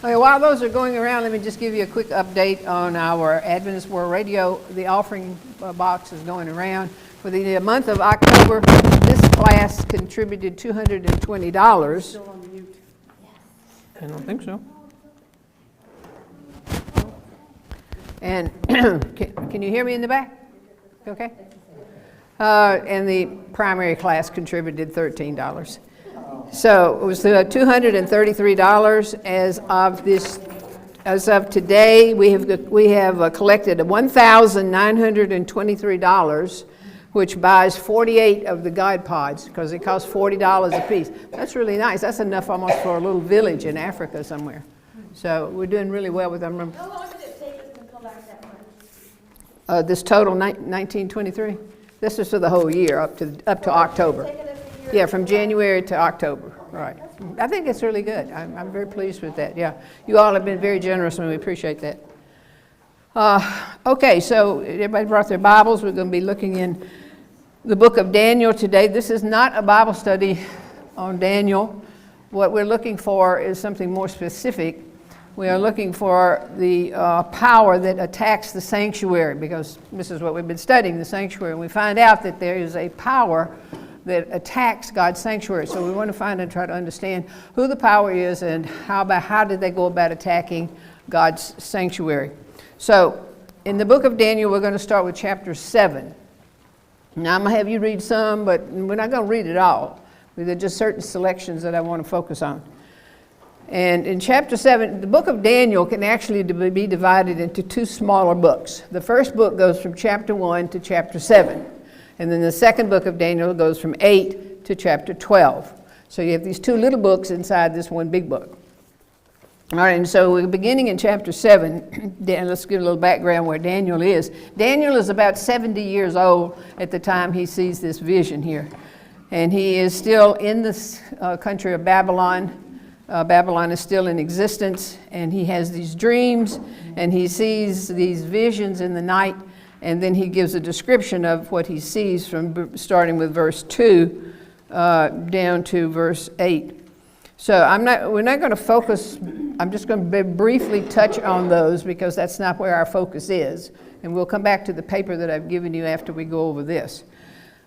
Okay, while those are going around, let me just give you a quick update on our Adventist World Radio. The offering box is going around. For the month of October, this class contributed $220. Still on mute. I don't think so. And can you hear me in the back? Okay. And the primary class contributed $13. So it was $233 as of today. We have collected $1,923, which buys 48 of the God Pods because it costs $40 a piece. That's really nice. That's enough almost for a little village in Africa somewhere. So we're doing really well with them. How long did it take us to collect that much? This total 1923. This is for the whole year up to October. Yeah, from January to October. Right. I think it's really good. I'm very pleased with that. Yeah, you all have been very generous, and we appreciate that. Okay, so everybody brought their Bibles. We're going to be looking in the book of Daniel today. This is not a Bible study on Daniel. What we're looking for is something more specific. We are looking for the power that attacks the sanctuary, because this is what we've been studying, the sanctuary. And we find out that there is a power that attacks God's sanctuary. So we want to find and try to understand who the power is and how did they go about attacking God's sanctuary. So in the book of Daniel, we're going to start with chapter 7. Now I'm going to have you read some, but we're not going to read it all. There are just certain selections that I want to focus on. And in chapter 7, the book of Daniel can actually be divided into two smaller books. The first book goes from chapter 1 to chapter 7. And then the second book of Daniel goes from 8 to chapter 12. So you have these two little books inside this one big book. All right, and so we're beginning in chapter 7. Let's give a little background where Daniel is. Daniel is about 70 years old at the time he sees this vision here. And he is still in this country of Babylon. Babylon is still in existence, and he has these dreams, and he sees these visions in the night, and then he gives a description of what he sees from starting with verse 2 down to verse 8. So we're not going to focus, I'm just going to briefly touch on those because that's not where our focus is. And we'll come back to the paper that I've given you after we go over this.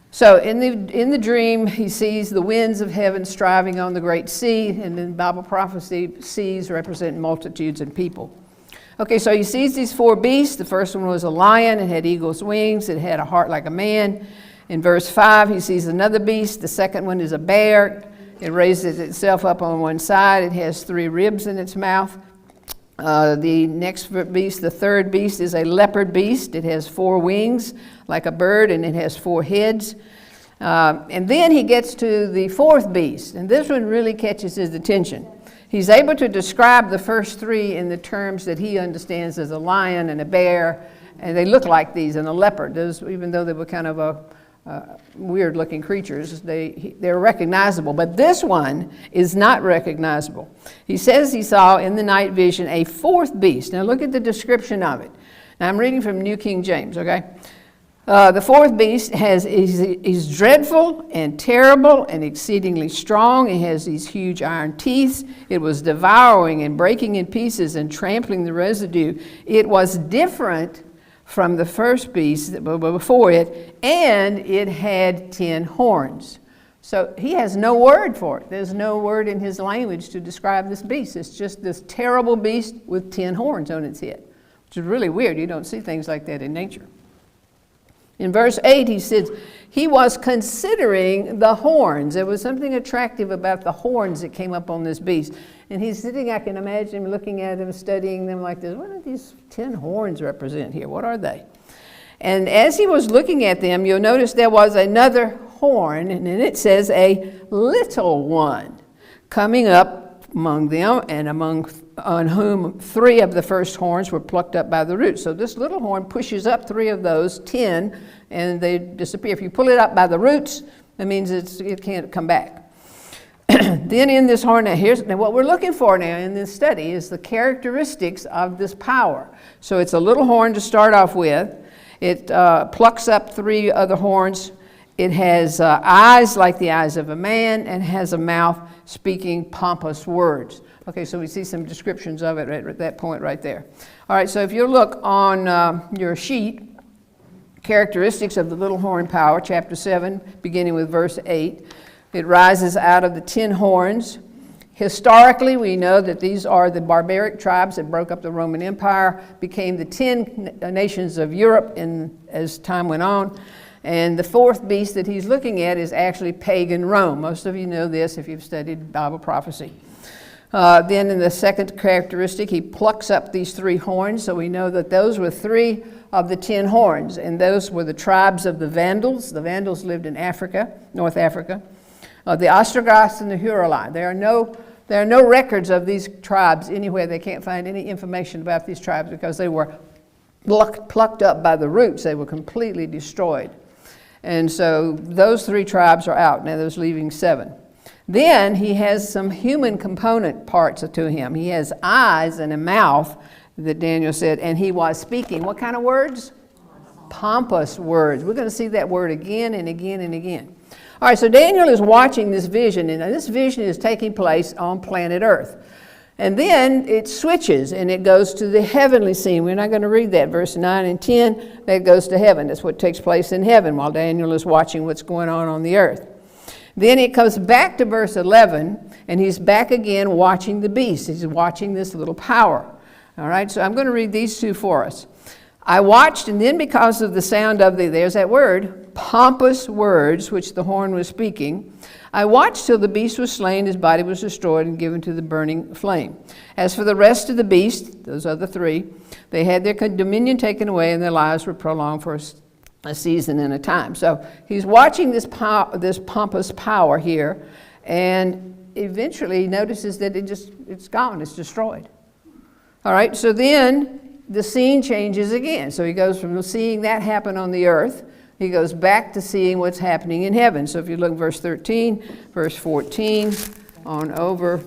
So in the dream, he sees the winds of heaven striving on the great sea, and in Bible prophecy, seas represent multitudes and people. Okay, so he sees these four beasts. The first one was a lion. It had eagle's wings. It had a heart like a man. In verse 5, he sees another beast. The second one is a bear. It raises itself up on one side. It has 3 ribs in its mouth. The next beast, the third beast, is a leopard beast. It has 4 wings like a bird, and it has 4 heads. And then he gets to the fourth beast, and this one really catches his attention. He's able to describe the first 3 in the terms that he understands as a lion and a bear, and they look like these, and a leopard. Those, even though they were kind of weird-looking creatures, they're recognizable. But this one is not recognizable. He says he saw in the night vision a fourth beast. Now look at the description of it. Now I'm reading from New King James, okay? The fourth beast is dreadful and terrible and exceedingly strong. It has these huge iron teeth. It was devouring and breaking in pieces and trampling the residue. It was different from the first beast before it, and it had 10 horns. So he has no word for it. There's no word in his language to describe this beast. It's just this terrible beast with 10 horns on its head, which is really weird. You don't see things like that in nature. In verse 8, he says, he was considering the horns. There was something attractive about the horns that came up on this beast. And he's sitting, I can imagine him looking at them, studying them like this. What do these 10 horns represent here? What are they? And as he was looking at them, you'll notice there was another horn, and then it says a little one coming up among them, and on whom 3 of the first horns were plucked up by the roots. So this little horn pushes up 3 of those 10, and they disappear. If you pull it up by the roots, that means it can't come back. Then in this horn, now what we're looking for now in this study is the characteristics of this power. So it's a little horn to start off with. It plucks up 3 other horns. It has eyes like the eyes of a man and has a mouth speaking pompous words. Okay, so we see some descriptions of it at that point right there. All right, so if you look on your sheet, characteristics of the little horn power, chapter 7, beginning with verse 8. It rises out of the 10 horns. Historically, we know that these are the barbaric tribes that broke up the Roman Empire, became the 10 nations of Europe as time went on. And the fourth beast that he's looking at is actually pagan Rome. Most of you know this if you've studied Bible prophecy. Then in the second characteristic, he plucks up these 3 horns. So we know that those were 3 of the 10 horns, and those were the tribes of the Vandals. The Vandals lived in Africa, North Africa. The Ostrogoths and the Huruli. There are no records of these tribes anywhere. They can't find any information about these tribes because they were plucked up by the roots. They were completely destroyed. And so those 3 tribes are out. Now there's leaving 7. Then he has some human component parts to him. He has eyes and a mouth, that Daniel said, and he was speaking. What kind of words? Pompous words. We're going to see that word again and again and again. All right, so Daniel is watching this vision, and this vision is taking place on planet Earth. And then it switches, and it goes to the heavenly scene. We're not going to read that, verse 9 and 10. That goes to heaven. That's what takes place in heaven while Daniel is watching what's going on the earth. Then it comes back to verse 11, and he's back again watching the beast. He's watching this little power. All right, so I'm going to read these 2 for us. I watched, and then because of the sound of there's that word, pompous words, which the horn was speaking, I watched till the beast was slain, his body was destroyed and given to the burning flame. As for the rest of the beast, those other 3, they had their dominion taken away, and their lives were prolonged for a season and a time. So he's watching this pompous power here, and eventually notices that it's gone, it's destroyed. All right, so then the scene changes again. So he goes from seeing that happen on the earth, he goes back to seeing what's happening in heaven. So if you look at verse 13, verse 14, on over,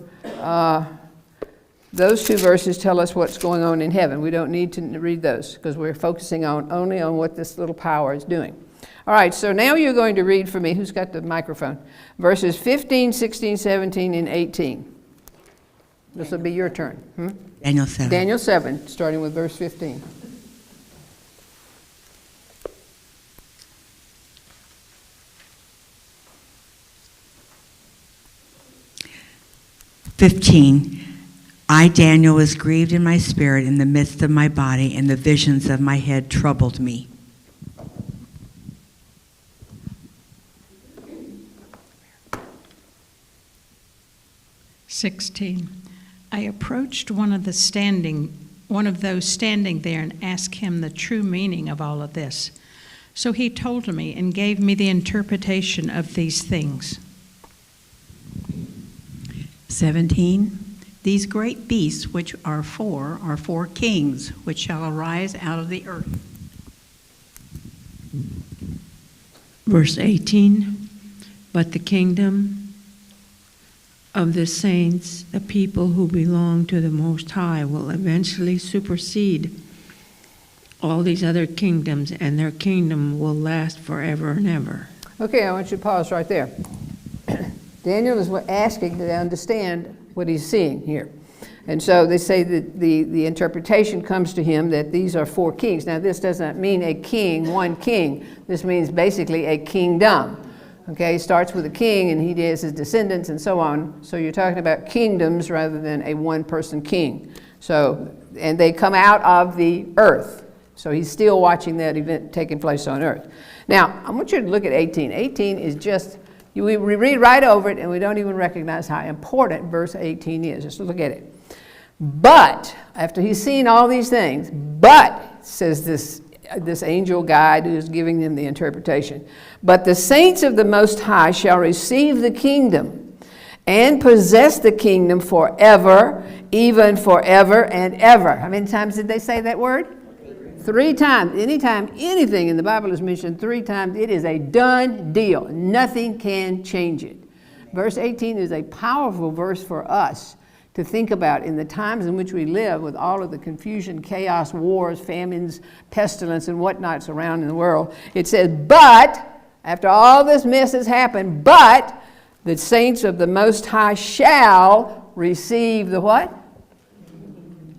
those 2 verses tell us what's going on in heaven. We don't need to read those because we're focusing only on what this little power is doing. All right, so now you're going to read for me. Who's got the microphone? Verses 15, 16, 17, and 18. This will be your turn. Daniel 7. Daniel 7, starting with verse 15. I, Daniel, was grieved in my spirit in the midst of my body, and the visions of my head troubled me. I approached one of those standing there and asked him the true meaning of all of this. So he told me and gave me the interpretation of these things. 17. These great beasts which are 4 kings which shall arise out of the earth. Verse 18. But the kingdom of the saints, the people who belong to the Most High, will eventually supersede all these other kingdoms, and their kingdom will last forever and ever. Okay, I want you to pause right there. Daniel is asking to understand what he's seeing here. And so they say that the interpretation comes to him that these are 4 kings. Now, this does not mean a king, one king. This means basically a kingdom. Okay, it starts with a king, and he has his descendants and so on. So you're talking about kingdoms rather than a one-person king. So, and they come out of the earth. So he's still watching that event taking place on earth. Now, I want you to look at 18. 18 is just, we read right over it, and we don't even recognize how important verse 18 is. Just look at it. But, after he's seen all these things, but, says this angel guide who is giving them the interpretation, but the saints of the Most High shall receive the kingdom and possess the kingdom forever, even forever and ever. How many times did they say that word? 3 times. Anytime anything in the Bible is mentioned 3 times, it is a done deal. Nothing can change it. Verse 18 is a powerful verse for us to think about in the times in which we live, with all of the confusion, chaos, wars, famines, pestilence, and whatnots around in the world. It says, but, after all this mess has happened, but the saints of the Most High shall receive the what?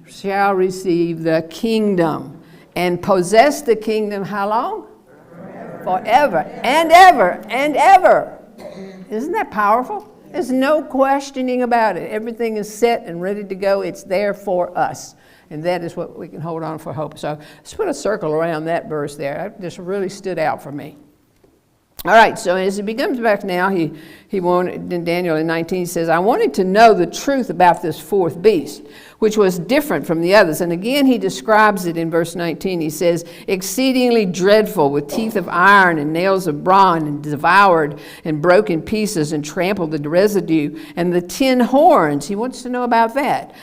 Shall receive the kingdom. And possess the kingdom how long? Forever and ever and ever. Isn't that powerful? There's no questioning about it. Everything is set and ready to go. It's there for us. And that is what we can hold on for hope. So let's put a circle around that verse there. That just really stood out for me. All right, so as he comes back now, he wanted, in Daniel in 19 says, I wanted to know the truth about this fourth beast, which was different from the others. And again, he describes it in verse 19. He says, exceedingly dreadful, with teeth of iron and nails of bronze, and devoured and broke in pieces and trampled the residue. And the 10 horns, he wants to know about that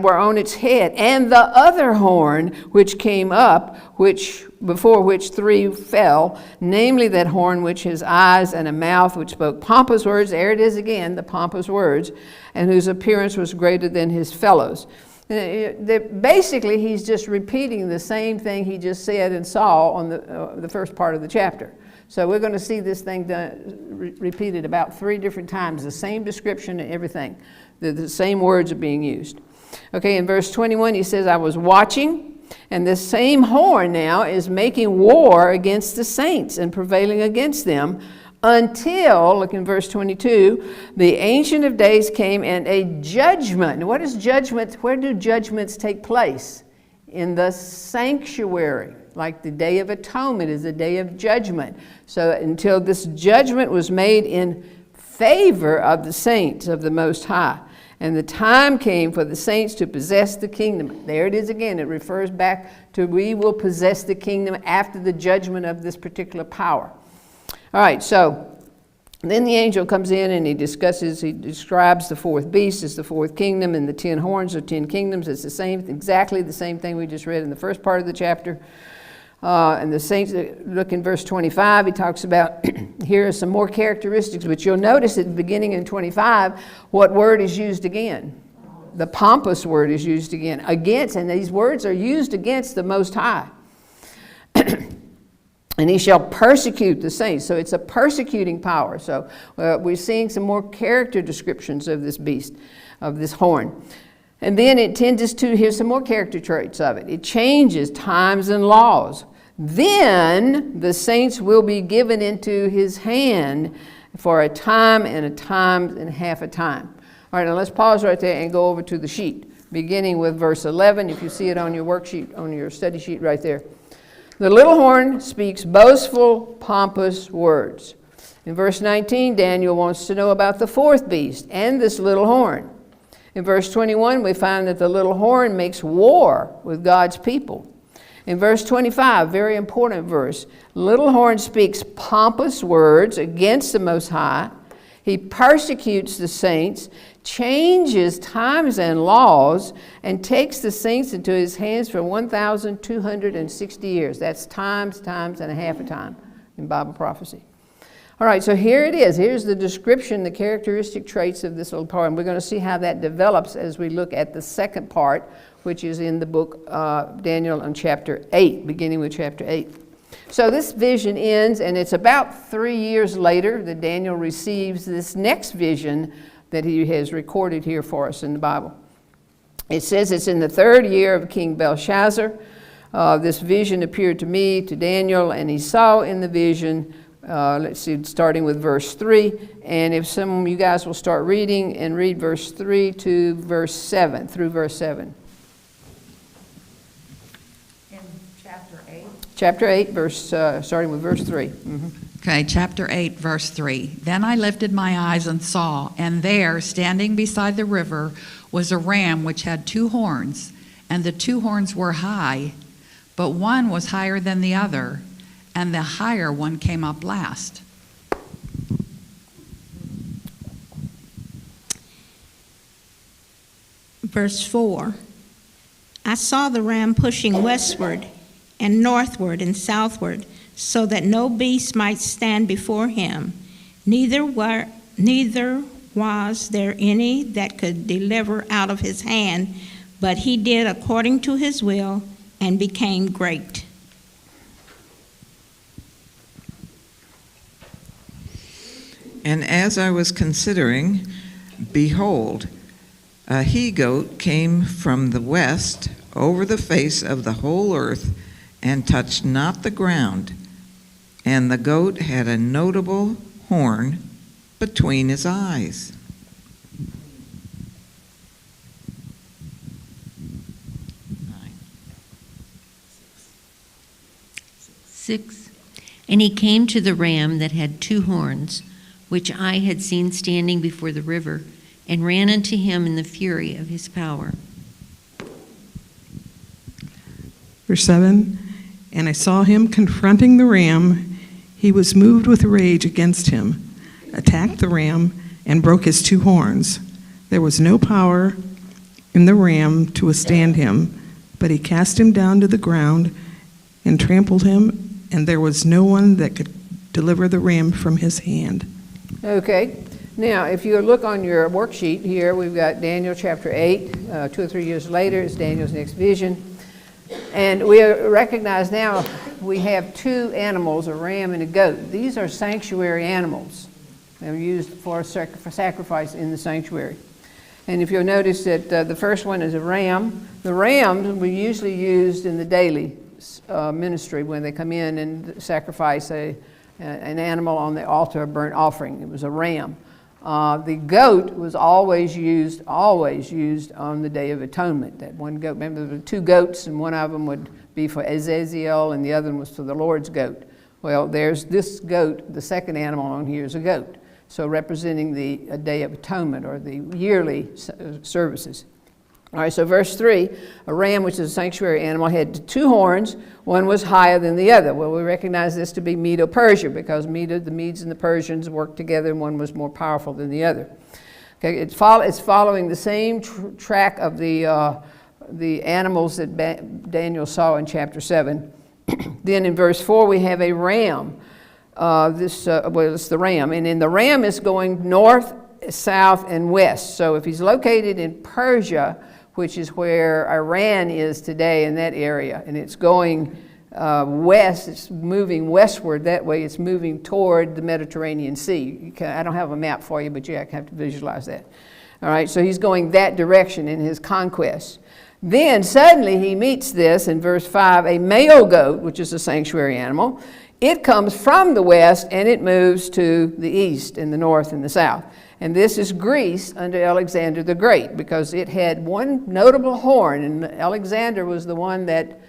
were on its head. And the other horn which came up, before which 3 fell, namely that horn which has eyes and a mouth, which spoke pompous words. There it is again, the pompous words, and whose appearance was greater than his fellows. Basically, he's just repeating the same thing he just said and saw on the first part of the chapter. So we're going to see this thing repeated about 3 different times, the same description and everything. The same words are being used. Okay, in verse 21, he says, I was watching, and this same horn now is making war against the saints and prevailing against them until, look in verse 22, the Ancient of Days came and a judgment. What is judgment? Where do judgments take place? In the sanctuary. Like the Day of Atonement is a day of judgment. So until this judgment was made in favor of the saints of the Most High. And the time came for the saints to possess the kingdom. There it is again. It refers back to we will possess the kingdom after the judgment of this particular power. All right, so then the angel comes in and he describes the fourth beast as the fourth kingdom, and the 10 horns are 10 kingdoms. It's exactly the same thing we just read in the first part of the chapter. And the saints, look in verse 25, he talks about, here are some more characteristics, but you'll notice at the beginning in 25, what word is used again? The pompous word is used again. Against, and these words are used against the Most High. And he shall persecute the saints. So it's a persecuting power. So we're seeing some more character descriptions of this beast, of this horn. And then it tends to, here's some more character traits of it. It changes times and laws. Then the saints will be given into his hand for a time and half a time. All right, now let's pause right there and go over to the sheet, beginning with verse 11. If you see it on your worksheet, on your study sheet right there. The little horn speaks boastful, pompous words. In verse 19, Daniel wants to know about the fourth beast and this little horn. In verse 21, we find that the little horn makes war with God's people. In verse 25, very important verse, little horn speaks pompous words against the Most High. He persecutes the saints, changes times and laws, and takes the saints into his hands for 1,260 years. That's times and a half a time in Bible prophecy. All right, so here it is. Here's the description, the characteristic traits of this little part. And we're going to see how that develops as we look at the second part, which is in the book Daniel in chapter 8, beginning with chapter 8. So this vision ends, and it's about 3 years later that Daniel receives this next vision that he has recorded here for us in the Bible. It says it's in the 3rd year of King Belshazzar. This vision appeared to me, to Daniel, and he saw in the vision, let's see, starting with verse 3. And if some of you guys will start reading and read verse 3 to verse 7, through verse 7. In chapter 8? Chapter 8, starting with verse 3. Mm-hmm. Okay, chapter 8, verse 3. Then I lifted my eyes and saw, and there, standing beside the river, was a ram which had 2 horns, and the 2 horns were high, but one was higher than the other, and the higher one came up last. Verse 4. I saw the ram pushing westward and northward and southward, so that no beast might stand before him. Neither was there any that could deliver out of his hand, but he did according to his will and became great. And as I was considering, behold, A he-goat came from the west over the face of the whole earth and touched not the ground. And the goat had a notable horn between his eyes. Six. And he came to the ram that had 2 horns, which I had seen standing before the river, and ran unto him in the fury of his power. Verse 7, and I saw him confronting the ram. He was moved with rage against him, attacked the ram, and broke his 2 horns. There was no power in the ram to withstand him, but he cast him down to the ground and trampled him, and there was no one that could deliver the ram from his hand. Okay. Now, if you look on your worksheet here, we've got Daniel chapter 8. 2 or 3 years later is Daniel's next vision. And we recognize now we have 2 animals, a ram and a goat. These are sanctuary animals. They're used for sacrifice in the sanctuary. And if you'll notice that the first one is a ram. The rams were usually used in the daily ministry when they come in and sacrifice an animal on the altar of burnt offering. It was a ram. The goat was always used on the Day of Atonement. That one goat, remember there were 2 goats, and one of them would be for Azazel, and the other one was for the Lord's goat. Well, there's this goat, the second animal on here is a goat, so representing the Day of Atonement, or the yearly services. All right, so verse 3, a ram, which is a sanctuary animal, had 2 horns. One was higher than the other. Well, we recognize this to be Medo-Persia, because the Medes and the Persians worked together, and one was more powerful than the other. Okay, it's following the same track of the animals that Daniel saw in chapter 7. Then in verse 4, we have a ram. It's the ram. And in the ram is going north, south, and west. So if he's located in Persia, which is where Iran is today in that area, and it's going west, it's moving westward that way, it's moving toward the Mediterranean Sea. I don't have a map for you, but you have to visualize that. All right, so he's going that direction in his conquest. Then suddenly he meets this, in verse 5, a male goat, which is a sanctuary animal. It comes from the west and it moves to the east and the north and the south. And this is Greece under Alexander the Great, because it had one notable horn, and Alexander was the one that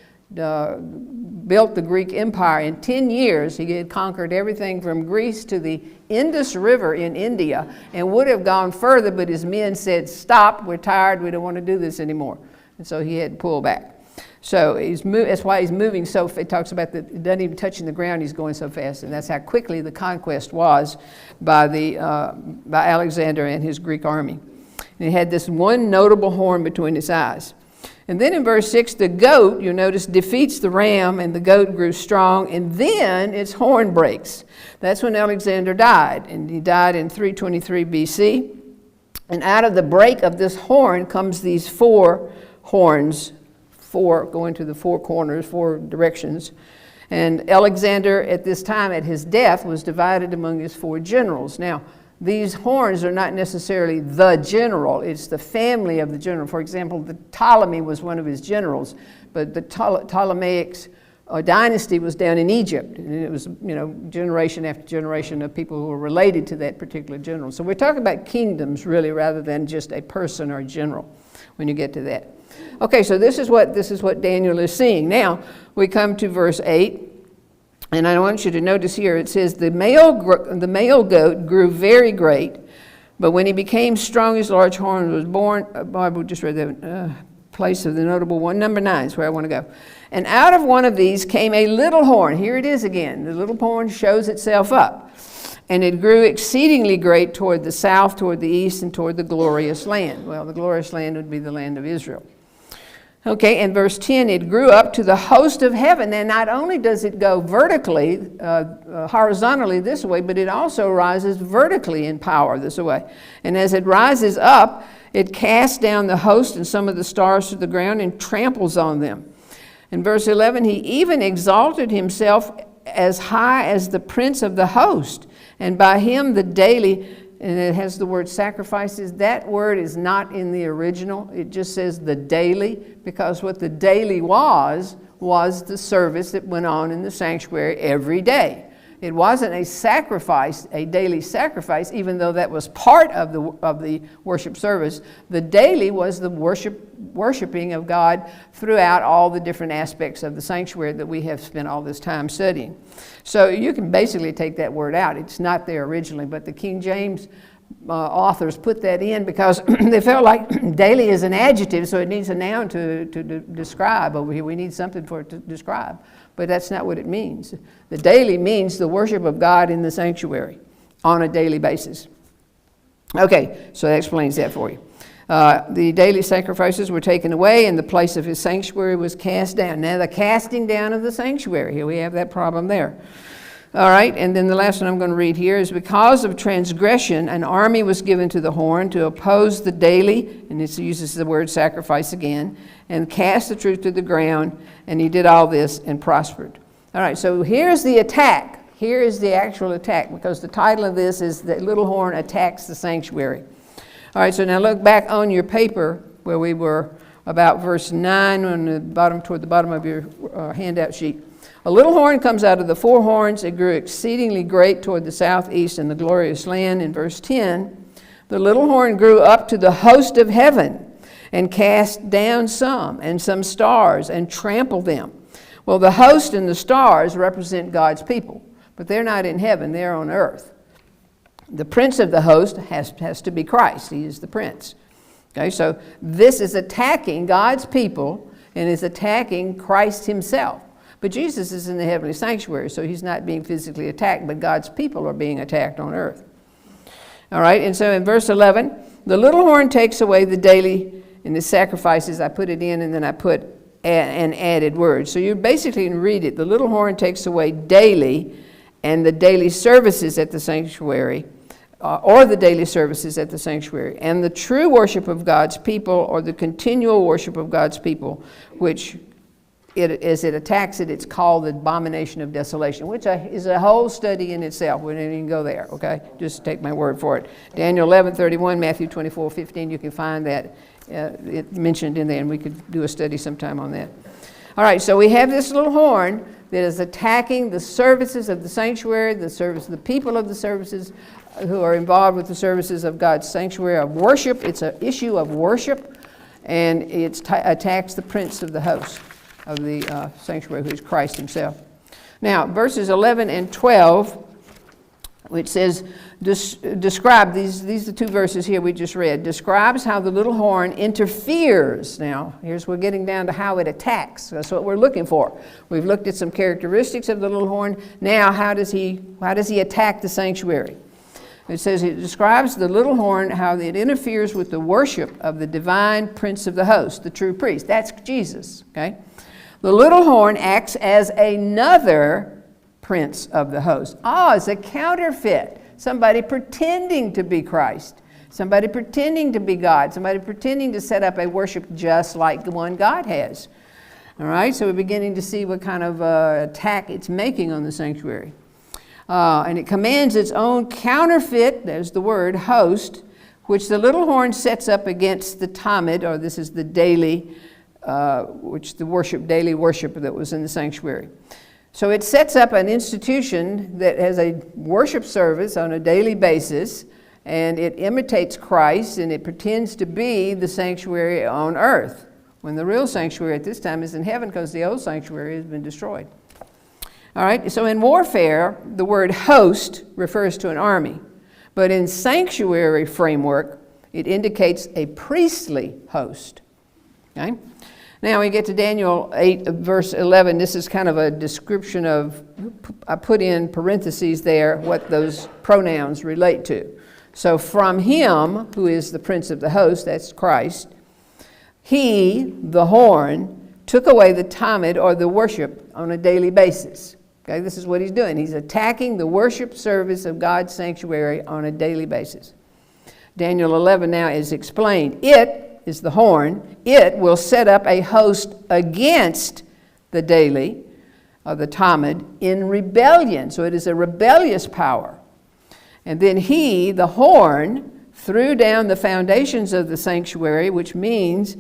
built the Greek Empire. In 10 years, he had conquered everything from Greece to the Indus River in India, and would have gone further, but his men said, stop, we're tired, we don't want to do this anymore. And so he had to pull back. So that's why he's moving so fast. It talks about that it doesn't even touching the ground, he's going so fast. And that's how quickly the conquest was by Alexander and his Greek army. And he had this one notable horn between his eyes. And then in verse 6, the goat, you'll notice, defeats the ram, and the goat grew strong, and then its horn breaks. That's when Alexander died, and he died in 323 BC. And out of the break of this horn comes these 4 horns, 4 going to the 4 corners, 4 directions. And Alexander, at this time, at his death, was divided among his 4 generals. Now, these horns are not necessarily the general, it's the family of the general. For example, the Ptolemy was one of his generals, but the Ptolemaic dynasty was down in Egypt, and it was, generation after generation of people who were related to that particular general. So we're talking about kingdoms, really, rather than just a person or a general when you get to that. Okay, so this is what Daniel is seeing. Now, we come to verse 8. And I want you to notice here, it says, the male goat grew very great, but when he became strong, his large horn was born. Bible just read the place of the notable one. Number 9 is where I want to go. And out of one of these came a little horn. Here it is again. The little horn shows itself up. And it grew exceedingly great toward the south, toward the east, and toward the glorious land. Well, the glorious land would be the land of Israel. Okay, and verse 10, it grew up to the host of heaven. And not only does it go vertically, horizontally this way, but it also rises vertically in power this way. And as it rises up, it casts down the host and some of the stars to the ground and tramples on them. In verse 11, he even exalted himself as high as the prince of the host, and by him the daily and it has the word sacrifices. That word is not in the original. It just says the daily, because what the daily was the service that went on in the sanctuary every day. It wasn't a sacrifice, a daily sacrifice, even though that was part of the worship service. The daily was the worshiping of God throughout all the different aspects of the sanctuary that we have spent all this time studying. So you can basically take that word out. It's not there originally, but the King James authors put that in because they felt like daily is an adjective, so it needs a noun to describe. Over here we need something for it to describe, but that's not what it means. The daily means the worship of God in the sanctuary on a daily basis. Okay, so that explains that for you. The daily sacrifices were taken away, and the place of his sanctuary was cast down. Now the casting down of the sanctuary, here we have that problem there. All right, and then the last one I'm going to read here is, because of transgression, an army was given to the horn to oppose the daily, and it uses the word sacrifice again, and cast the truth to the ground, and he did all this and prospered. All right, so here's the attack. Here is the actual attack, because the title of this is The Little Horn Attacks the Sanctuary. All right, so now look back on your paper where we were about verse 9 on the bottom, toward the bottom of your handout sheet. A little horn comes out of the four horns. It grew exceedingly great toward the southeast in the glorious land. In verse 10, the little horn grew up to the host of heaven and cast down some stars and trampled them. Well, the host and the stars represent God's people, but they're not in heaven, they're on earth. The prince of the host has to be Christ. He is the prince. Okay, so this is attacking God's people and is attacking Christ himself. But Jesus is in the heavenly sanctuary, so he's not being physically attacked, but God's people are being attacked on earth. All right, and so in verse 11, the little horn takes away the daily, and the sacrifices, I put it in, and then I put an added word. So you basically can read it. The little horn takes away daily, and the daily services at the sanctuary, or the daily services at the sanctuary, and the true worship of God's people, or the continual worship of God's people, which as it attacks it, it's called the abomination of desolation, which is a whole study in itself. We didn't even go there, okay? Just take my word for it. Daniel 11:31, Matthew 24:15, you can find that it mentioned in there, and we could do a study sometime on that. All right, so we have this little horn that is attacking the services of the sanctuary, the people of the services who are involved with the services of God's sanctuary of worship. It's an issue of worship, and it attacks the prince of the host of the sanctuary, who is Christ himself. Now, verses 11 and 12, which says, describe, these are the two verses here we just read, describes how the little horn interferes. Now, we're getting down to how it attacks. That's what we're looking for. We've looked at some characteristics of the little horn. Now, how does he attack the sanctuary? It says it describes the little horn, how it interferes with the worship of the divine prince of the host, the true priest. That's Jesus, okay? The little horn acts as another prince of the host. It's a counterfeit. Somebody pretending to be Christ. Somebody pretending to be God. Somebody pretending to set up a worship just like the one God has. All right, so we're beginning to see what kind of attack it's making on the sanctuary. And it commands its own counterfeit, there's the word, host, which the little horn sets up against the Tamid, or this is the daily, which the daily worship that was in the sanctuary. So it sets up an institution that has a worship service on a daily basis, and it imitates Christ, and it pretends to be the sanctuary on earth, when the real sanctuary at this time is in heaven, because the old sanctuary has been destroyed. All right, so in warfare, the word host refers to an army, but in sanctuary framework, it indicates a priestly host. Okay? Now we get to Daniel 8, verse 11. This is kind of a description of, I put in parentheses there, what those pronouns relate to. So from him, who is the prince of the host, that's Christ, he, the horn, took away the Tamid, or the worship, on a daily basis. Okay, this is what he's doing. He's attacking the worship service of God's sanctuary on a daily basis. Daniel 11 now is explained. It is the horn. It will set up a host against the daily, or the Tamid, in rebellion. So it is a rebellious power. And then he, the horn, threw down the foundations of the sanctuary, which means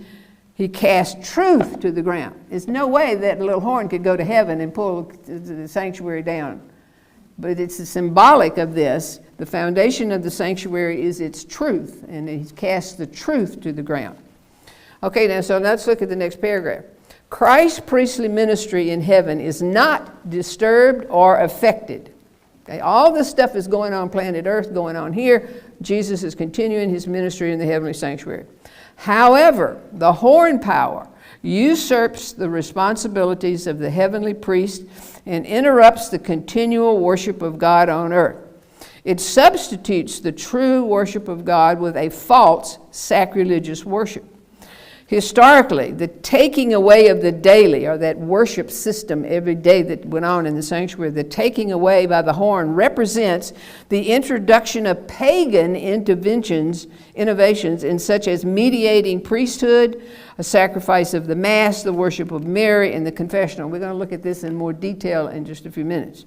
he cast truth to the ground. There's no way that little horn could go to heaven and pull the sanctuary down. But it's symbolic of this. The foundation of the sanctuary is its truth, and he cast the truth to the ground. Okay, now so let's look at the next paragraph. Christ's priestly ministry in heaven is not disturbed or affected. Okay, all this stuff is going on planet Earth, going on here. Jesus is continuing his ministry in the heavenly sanctuary. However, the horn power usurps the responsibilities of the heavenly priest and interrupts the continual worship of God on earth. It substitutes the true worship of God with a false sacrilegious worship. Historically, the taking away of the daily, or that worship system every day that went on in the sanctuary, the taking away by the horn represents the introduction of pagan innovations in such as mediating priesthood, a sacrifice of the Mass, the worship of Mary, and the confessional. We're going to look at this in more detail in just a few minutes.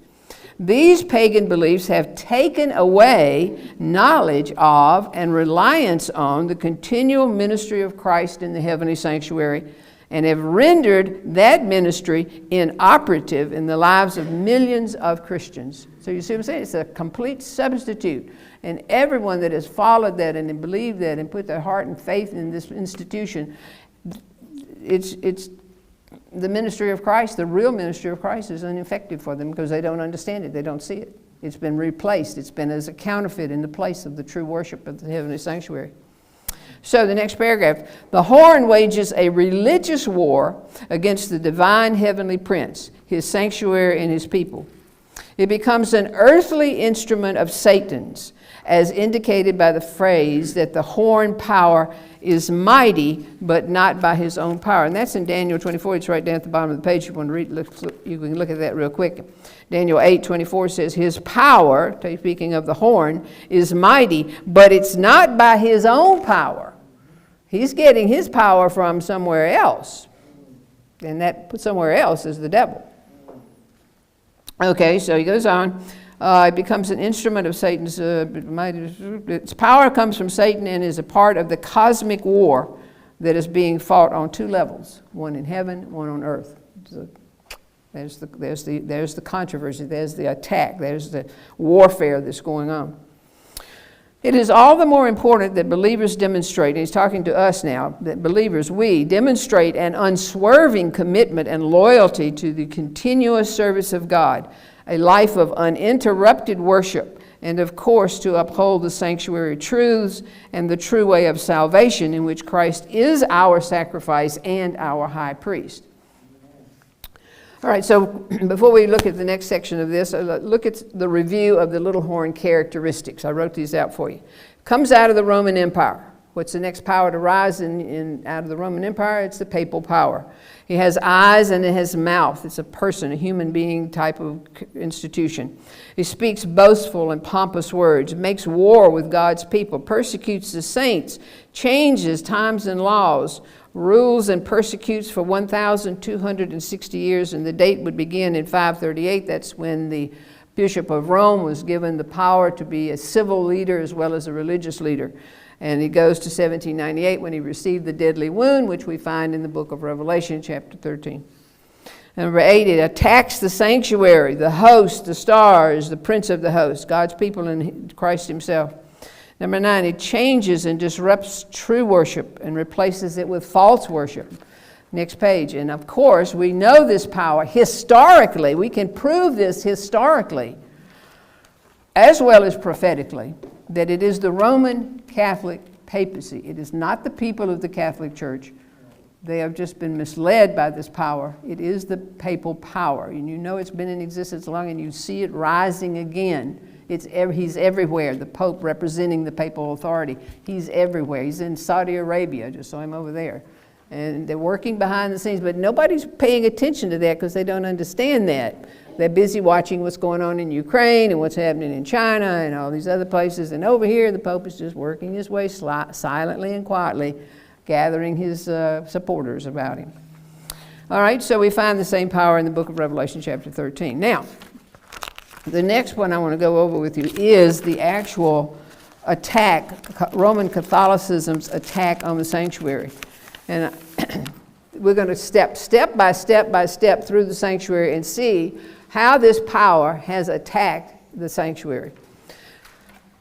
These pagan beliefs have taken away knowledge of and reliance on the continual ministry of Christ in the heavenly sanctuary and have rendered that ministry inoperative in the lives of millions of Christians. So you see what I'm saying? It's a complete substitute. And everyone that has followed that and believed that and put their heart and faith in this institution, it's the ministry of Christ, the real ministry of Christ, is ineffective for them because they don't understand it. They don't see it. It's been replaced. It's been as a counterfeit in the place of the true worship of the heavenly sanctuary. So the next paragraph, the horn wages a religious war against the divine heavenly prince, his sanctuary, and his people. It becomes an earthly instrument of Satan's, as indicated by the phrase that the horn power is mighty, but not by his own power. And that's in Daniel 24. It's right down at the bottom of the page. You want to read, you can look at that real quick. Daniel 8:24 says, his power, speaking of the horn, is mighty, but it's not by his own power. He's getting his power from somewhere else. And that somewhere else is the devil. Okay, so he goes on. It becomes an instrument of Satan's, its power comes from Satan and is a part of the cosmic war that is being fought on two levels, one in heaven, one on earth. So there's the controversy, there's the attack, there's the warfare that's going on. It is all the more important that believers demonstrate, and he's talking to us now, that believers, we demonstrate an unswerving commitment and loyalty to the continuous service of God, a life of uninterrupted worship, and of course to uphold the sanctuary truths and the true way of salvation in which Christ is our sacrifice and our high priest. All right, so before we look at the next section of this, look at the review of the little horn characteristics. I wrote these out for you. Comes out of the Roman Empire. What's the next power to rise out of the Roman Empire? It's the papal power. He has eyes and it has mouth. It's a person, a human being type of institution. He speaks boastful and pompous words, makes war with God's people, persecutes the saints, changes times and laws, rules and persecutes for 1,260 years, and the date would begin in 538. That's when the Bishop of Rome was given the power to be a civil leader as well as a religious leader. And he goes to 1798 when he received the deadly wound, which we find in the book of Revelation, chapter 13. Number 8, it attacks the sanctuary, the host, the stars, the prince of the host, God's people and Christ himself. Number 9, it changes and disrupts true worship and replaces it with false worship. Next page. And of course, we know this power historically. We can prove this historically, as well as prophetically, that it is the Roman Catholic papacy. It is not the people of the Catholic Church. They have just been misled by this power. It is the papal power. And you know it's been in existence long, and you see it rising again. He's everywhere, the Pope representing the papal authority. He's everywhere. He's in Saudi Arabia. I just saw him over there. And they're working behind the scenes, but nobody's paying attention to that because they don't understand that. They're busy watching what's going on in Ukraine and what's happening in China and all these other places. And over here, the Pope is just working his way silently and quietly, gathering his supporters about him. All right, so we find the same power in the book of Revelation chapter 13. Now, The next one I want to go over with you is the actual attack, Roman Catholicism's attack on the sanctuary. And we're going to step by step through the sanctuary and see how this power has attacked the sanctuary.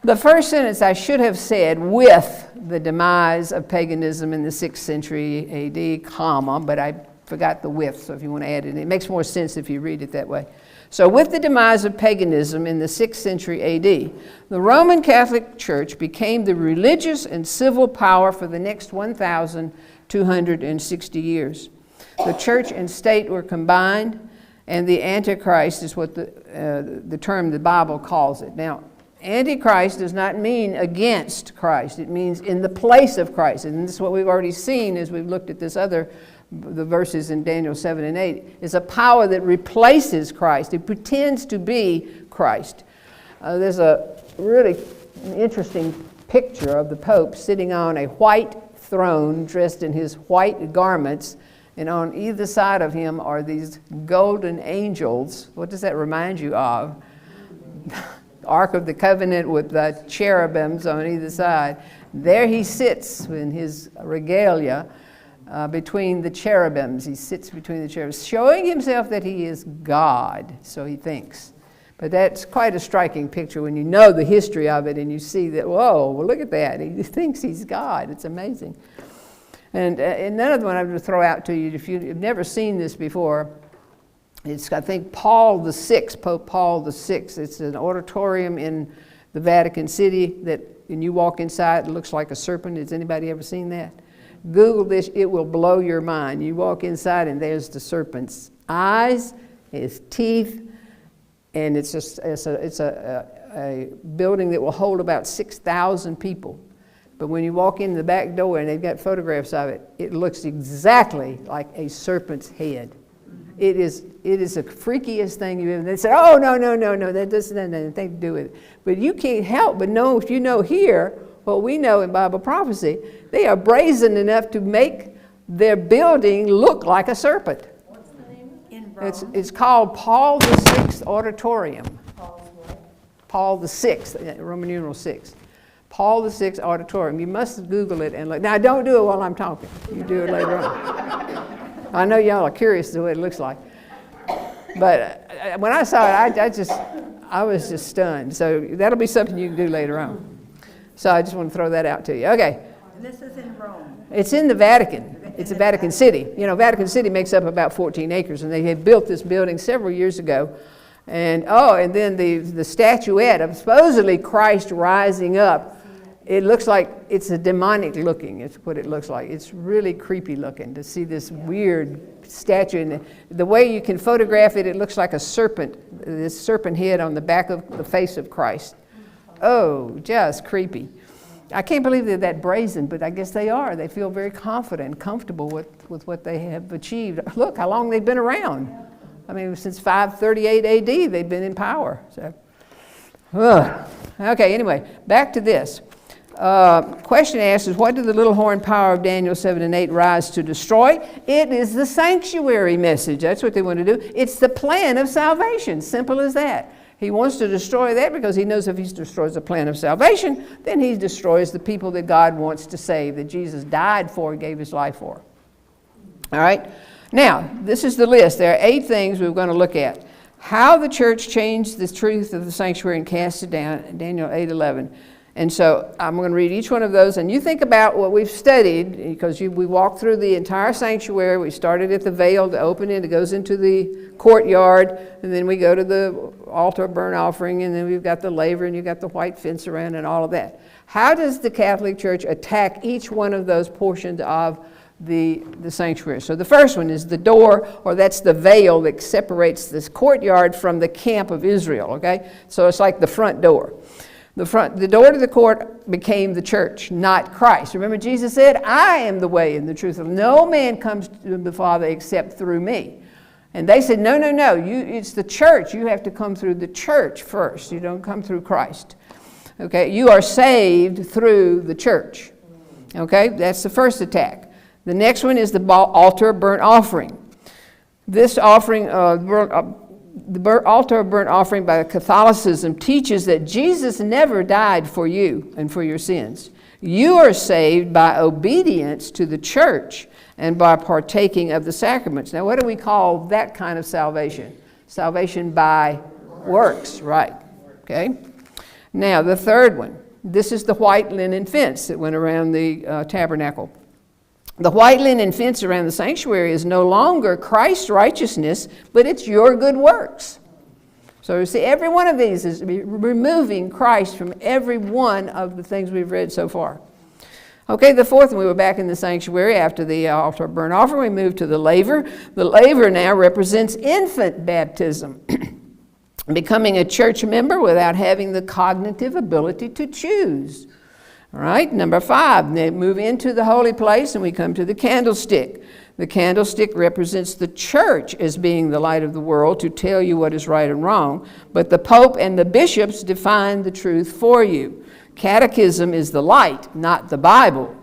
The first sentence I should have said, with the demise of paganism in the 6th century AD, comma, but I forgot the with, so if you want to add it, it makes more sense if you read it that way. So with the demise of paganism in the 6th century AD, the Roman Catholic Church became the religious and civil power for the next 1,260 years. The church and state were combined, and the Antichrist is what the term the Bible calls it. Now, Antichrist does not mean against Christ. It means in the place of Christ. And this is what we've already seen as we've looked at the verses in Daniel 7 and 8. It's a power that replaces Christ. It pretends to be Christ. There's a really interesting picture of the Pope sitting on a white throne dressed in his white garments, and on either side of him are these golden angels. What does that remind you of? Ark of the Covenant with the cherubims on either side. There he sits in his regalia between the cherubims. He sits between the cherubims, showing himself that he is God, so he thinks. But that's quite a striking picture when you know the history of it and you see that, whoa, well, look at that. He thinks he's God. It's amazing. And another one I'm going to throw out to you, if you've never seen this before, it's, I think, Paul VI, Pope Paul VI. It's an auditorium in the Vatican City that when you walk inside, it looks like a serpent. Has anybody ever seen that? Google this. It will blow your mind. You walk inside, and there's the serpent's eyes, his teeth, and it's a building that will hold about 6,000 people. But when you walk in the back door, and they've got photographs of it, it looks exactly like a serpent's head. It is the freakiest thing you've ever. They say, oh, no, that doesn't have anything to do with it. But you can't help but know, if you know here, what we know in Bible prophecy, they are brazen enough to make their building look like a serpent. What's the name of it? It's called Paul VI Auditorium. Paul VI, Roman numeral 6. Paul VI Auditorium. You must Google it and look. Now, don't do it while I'm talking. You do it later on. I know y'all are curious as to what it looks like. But when I saw it, I was just stunned. So that'll be something you can do later on. So I just want to throw that out to you. Okay. And this is in Rome. It's in the Vatican. It's a Vatican City. You know, Vatican City makes up about 14 acres, and they had built this building several years ago. And then the statuette of supposedly Christ rising up, it looks like it's a demonic looking. It's what it looks like. It's really creepy looking to see this weird statue. And the way you can photograph it, it looks like a serpent, this serpent head on the back of the face of Christ. Oh, just creepy. I can't believe they're that brazen, but I guess they are. They feel very confident and comfortable with what they have achieved. Look how long they've been around. I mean, since 538 AD, they've been in power. So, okay, anyway, back to this. Question asked is, what did the little horn power of Daniel 7 and 8 rise to destroy? It is the sanctuary message. That's what they want to do. It's the plan of salvation. Simple as that. He wants to destroy that because he knows if he destroys the plan of salvation, then he destroys the people that God wants to save, that Jesus died for and gave his life for. All right? Now, this is the list. There are 8 things we're going to look at. How the church changed the truth of the sanctuary and cast it down, Daniel 8:11. And so I'm going to read each one of those, and you think about what we've studied, because we walked through the entire sanctuary. We started at the veil to open it. It goes into the courtyard, and then we go to the altar of burnt offering, and then we've got the laver, and you've got the white fence around and all of that. How does the Catholic Church attack each one of those portions of the sanctuary? So the first one is the door, or that's the veil that separates this courtyard from the camp of Israel, okay? So it's like the front door. The door to the court became the church, not Christ. Remember, Jesus said, I am the way and the truth. No man comes to the Father except through me. And they said, no, it's the church. You have to come through the church first. You don't come through Christ. Okay, you are saved through the church. Okay, that's the first attack. The next one is the altar burnt offering. This offering, altar of burnt offering by Catholicism teaches that Jesus never died for you and for your sins. You are saved by obedience to the church and by partaking of the sacraments. Now, what do we call that kind of salvation? Salvation by works, right? Okay. Now, the third one. This is the white linen fence that went around the tabernacle. The white linen fence around the sanctuary is no longer Christ's righteousness, but it's your good works. So you see, every one of these is removing Christ from every one of the things we've read so far. Okay, the fourth one, we were back in the sanctuary after the altar of burnt offering. We moved to the laver. The laver now represents infant baptism, becoming a church member without having the cognitive ability to choose. All right, number 5, they move into the holy place and we come to the candlestick. The candlestick represents the church as being the light of the world to tell you what is right and wrong, but the Pope and the bishops define the truth for you. Catechism is the light, not the Bible.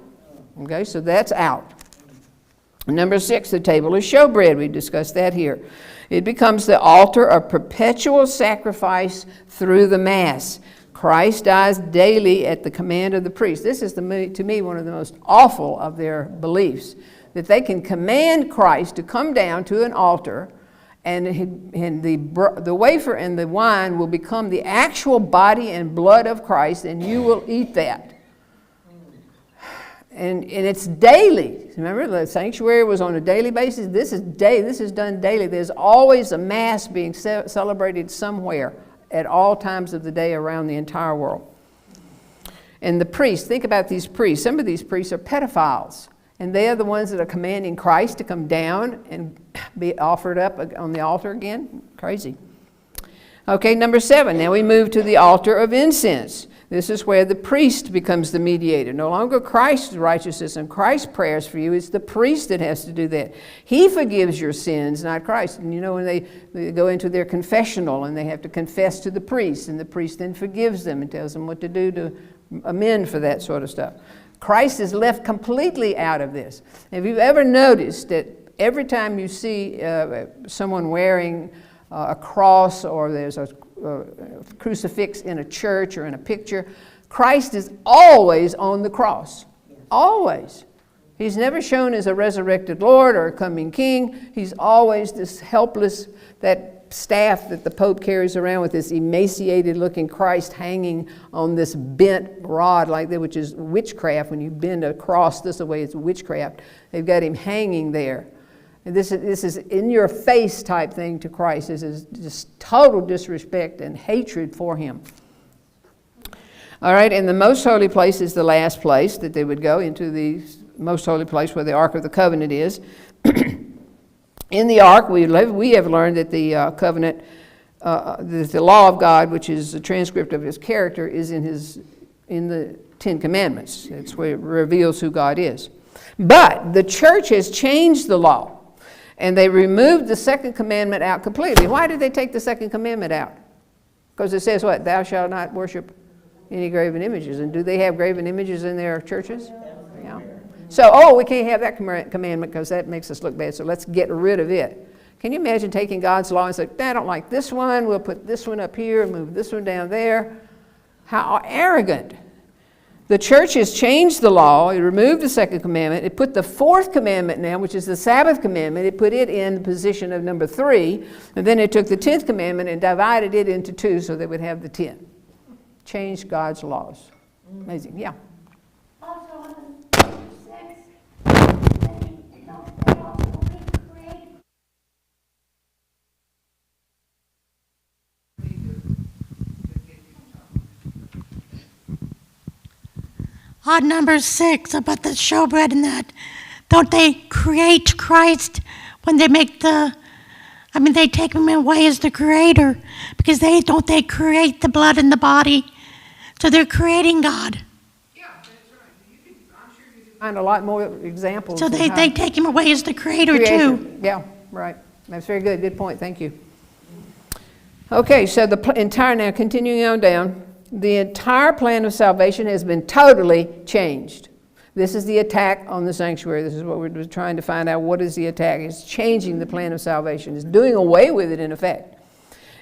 Okay, so that's out. Number 6, the table of showbread. We discussed that here. It becomes the altar of perpetual sacrifice through the Mass. Christ dies daily at the command of the priest. This is, to me, one of the most awful of their beliefs, that they can command Christ to come down to an altar, and the wafer and the wine will become the actual body and blood of Christ, and you will eat that. And it's daily. Remember, the sanctuary was on a daily basis. This is done daily. There's always a Mass being celebrated somewhere at all times of the day around the entire world. And the priests, think about these priests. Some of these priests are pedophiles, and they are the ones that are commanding Christ to come down and be offered up on the altar again. Crazy. Okay, number 7. Now we move to the altar of incense. This is where the priest becomes the mediator. No longer Christ's righteousness and Christ's prayers for you. It's the priest that has to do that. He forgives your sins, not Christ. And you know, when they go into their confessional and they have to confess to the priest, and the priest then forgives them and tells them what to do to amend for that sort of stuff. Christ is left completely out of this. Have you ever noticed that every time you see someone wearing a cross, or there's a crucifix in a church or in a picture, Christ is always on the cross. Always. He's never shown as a resurrected Lord or a coming King. He's always this helpless, that staff that the Pope carries around with this emaciated looking Christ hanging on this bent rod like that, which is witchcraft. When you bend a cross this way, it's witchcraft. They've got him hanging there. And this is in your face type thing to Christ. This is just total disrespect and hatred for him. All right, and the most holy place is the last place that they would go, into the most holy place where the Ark of the Covenant is. In the Ark, we have learned that the covenant, the law of God, which is a transcript of his character, is in the 10 Commandments. That's where it reveals who God is. But the church has changed the law. And they removed the second commandment out completely. Why did they take the second commandment out? Because it says what? Thou shalt not worship any graven images. And do they have graven images in their churches? Yeah. So, we can't have that commandment because that makes us look bad, so let's get rid of it. Can you imagine taking God's law and saying, I don't like this one, we'll put this one up here and move this one down there? How arrogant. The church has changed the law. It removed the second commandment. It put the fourth commandment now, which is the Sabbath commandment. It put it in the position of number 3. And then it took the 10th commandment and divided it into 2 so they would have the 10. Changed God's laws. Amazing, yeah. Also, on the 6, they also recreate. On number 6, about the showbread and that, don't they create Christ when they make they take him away as the creator, because they create the blood and the body, so they're creating God. Yeah, that's right. I'm sure you can find a lot more examples. So they take him away as the creator too. Yeah, right. That's very good. Good point. Thank you. Okay, so now continuing on down, the entire plan of salvation has been totally changed. This is the attack on the sanctuary. This is what we're trying to find out. What is the attack? It's changing the plan of salvation. It's doing away with it, in effect.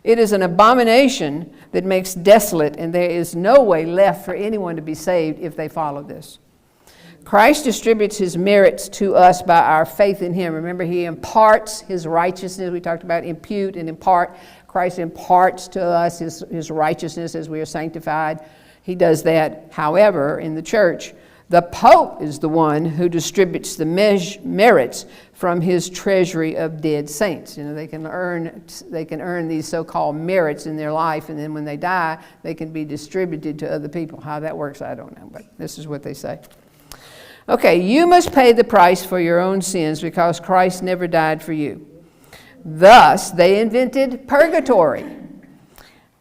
It is an abomination that makes desolate, and there is no way left for anyone to be saved if they follow this. Christ distributes his merits to us by our faith in him. Remember, he imparts his righteousness. We talked about impute and impart. Christ imparts to us his righteousness as we are sanctified. He does that. However, in the church, the Pope is the one who distributes the merits from his treasury of dead saints. You know, they can earn these so-called merits in their life, and then when they die, they can be distributed to other people. How that works, I don't know, but this is what they say. Okay, you must pay the price for your own sins because Christ never died for you. Thus, they invented purgatory.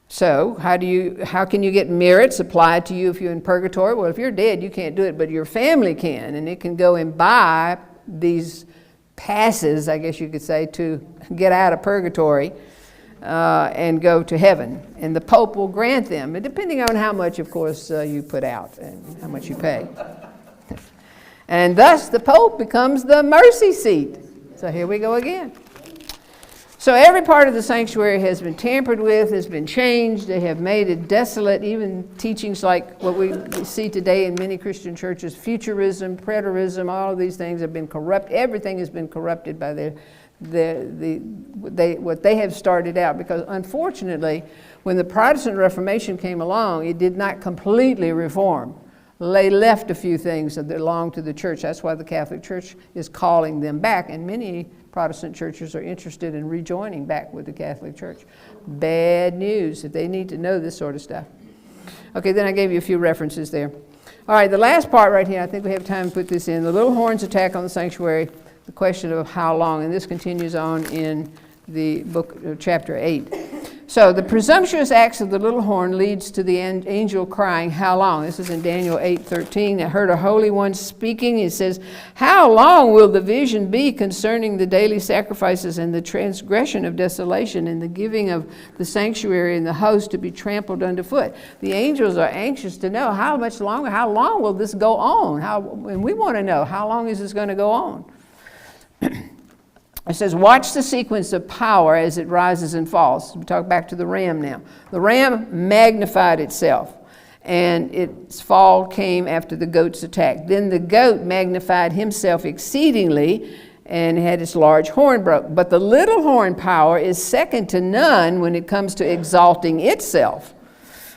So, how can you get merits applied to you if you're in purgatory? Well, if you're dead, you can't do it, but your family can, and it can go and buy these passes, I guess you could say, to get out of purgatory and go to heaven. And the Pope will grant them, depending on how much, of course, you put out and how much you pay. And thus, the Pope becomes the mercy seat. So here we go again. So every part of the sanctuary has been tampered with, has been changed. They have made it desolate. Even teachings like what we see today in many Christian churches, futurism, preterism, all of these things have been corrupt. Everything has been corrupted by what they have started out. Because unfortunately, when the Protestant Reformation came along, it did not completely reform. They left a few things that belonged to the church. That's why the Catholic Church is calling them back, and many Protestant churches are interested in rejoining back with the Catholic Church. Bad news, that they need to know this sort of stuff. Okay, then I gave you a few references there. All right, the last part right here, I think we have time to put this in. The little horn's attack on the sanctuary, the question of how long, and this continues on in the book, chapter 8. So the presumptuous acts of the little horn leads to the angel crying, how long? This is in Daniel 8:13. I heard a holy one speaking. He says, how long will the vision be concerning the daily sacrifices and the transgression of desolation and the giving of the sanctuary and the host to be trampled underfoot? The angels are anxious to know how much longer, how long will this go on? And we want to know, how long is this going to go on? It says, watch the sequence of power as it rises and falls. We talk back to the ram now. The ram magnified itself, and its fall came after the goat's attack. Then the goat magnified himself exceedingly and had its large horn broke. But the little horn power is second to none when it comes to exalting itself.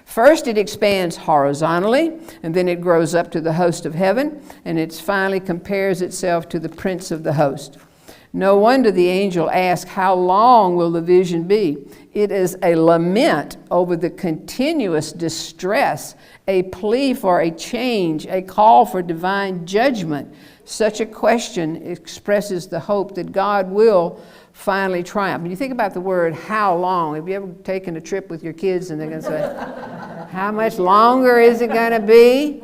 First, it expands horizontally, and then it grows up to the host of heaven, and it finally compares itself to the prince of the host. No wonder the angel asked, how long will the vision be? It is a lament over the continuous distress, a plea for a change, a call for divine judgment. Such a question expresses the hope that God will finally triumph. When you think about the word how long, have you ever taken a trip with your kids and they're going to say, how much longer is it going to be?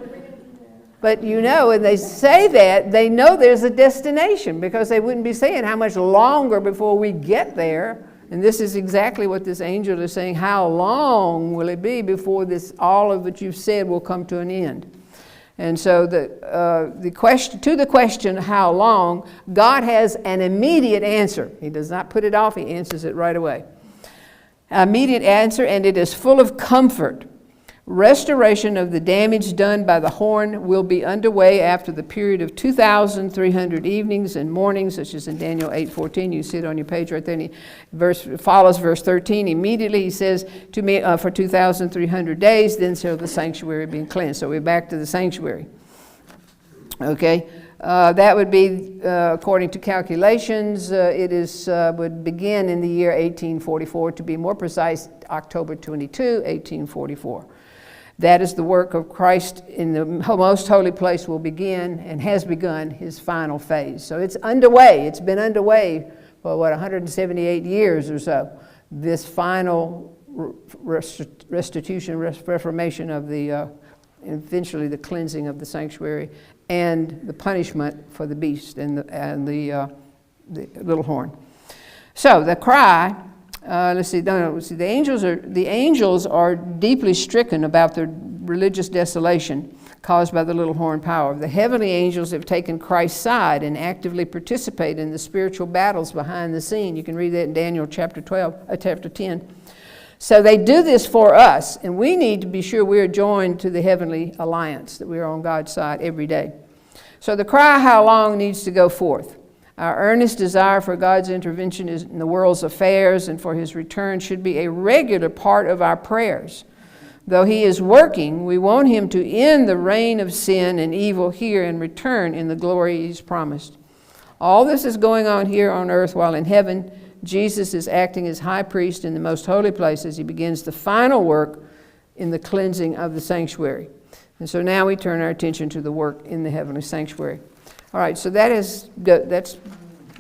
But you know, when they say that, they know there's a destination, because they wouldn't be saying how much longer before we get there. And this is exactly what this angel is saying. How long will it be before this, all of what you've said will come to an end? And so the question, how long, God has an immediate answer. He does not put it off, he answers it right away. Immediate answer, and it is full of comfort. Restoration of the damage done by the horn will be underway after the period of 2,300 evenings and mornings, such as in Daniel 8:14. You see it on your page right there. And follows verse 13. Immediately he says to me, for 2,300 days, then shall the sanctuary be cleansed. So we're back to the sanctuary. Okay. That would be, according to calculations, would begin in the year 1844. To be more precise, October 22, 1844. That is the work of Christ in the most holy place will begin and has begun his final phase. So it's underway. It's been underway for, 178 years or so. This final reformation of eventually the cleansing of the sanctuary and the punishment for the beast and the little horn. So the cry. The angels are deeply stricken about the religious desolation caused by the little horn power. The heavenly angels have taken Christ's side and actively participate in the spiritual battles behind the scene. You can read that in Daniel chapter 10. So they do this for us, and we need to be sure we're joined to the heavenly alliance, that we're on God's side every day. So the cry, how long, needs to go forth. Our earnest desire for God's intervention in the world's affairs and for his return should be a regular part of our prayers. Though he is working, we want him to end the reign of sin and evil here and return in the glory he's promised. All this is going on here on earth, while in heaven, Jesus is acting as high priest in the most holy place as he begins the final work in the cleansing of the sanctuary. And so now we turn our attention to the work in the heavenly sanctuary. All right, so that's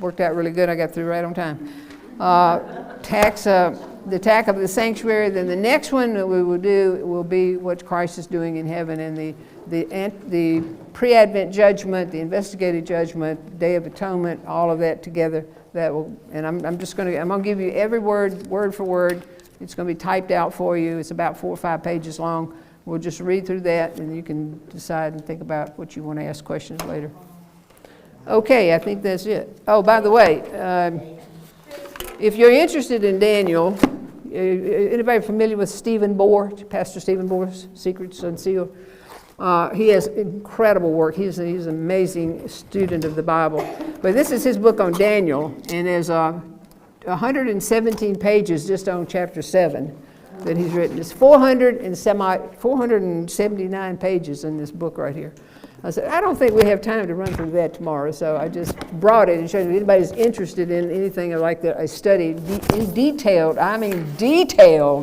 worked out really good. I got through right on time. The attack of the sanctuary. Then the next one that we will do will be what Christ is doing in heaven, and the pre-Advent judgment, the investigative judgment, Day of Atonement, all of that together. That will, and I'm going to give you every word for word. It's going to be typed out for you. It's about 4 or 5 pages long. We'll just read through that, and you can decide and think about what you want to ask questions later. Okay, I think that's it. Oh, by the way, if you're interested in Daniel, anybody familiar with Stephen Bohr, Pastor Stephen Bohr's Secrets Unsealed? He has incredible work. He's an amazing student of the Bible. But this is his book on Daniel, and there's 117 pages just on chapter 7 that he's written. It's 479 pages in this book right here. I said, I don't think we have time to run through that tomorrow, so I just brought it and showed you. If anybody's interested in anything like that, I studied detailed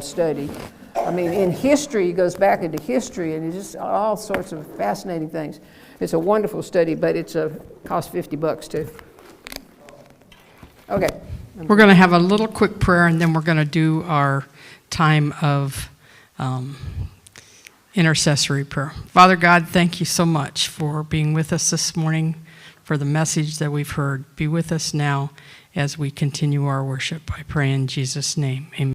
study. I mean, in history, he goes back into history, and it's just all sorts of fascinating things. It's a wonderful study, but it costs $50 too. Okay. We're going to have a little quick prayer, and then we're going to do our time of intercessory prayer. Father God, thank you so much for being with us this morning, for the message that we've heard. Be with us now as we continue our worship. I pray in Jesus' name. Amen.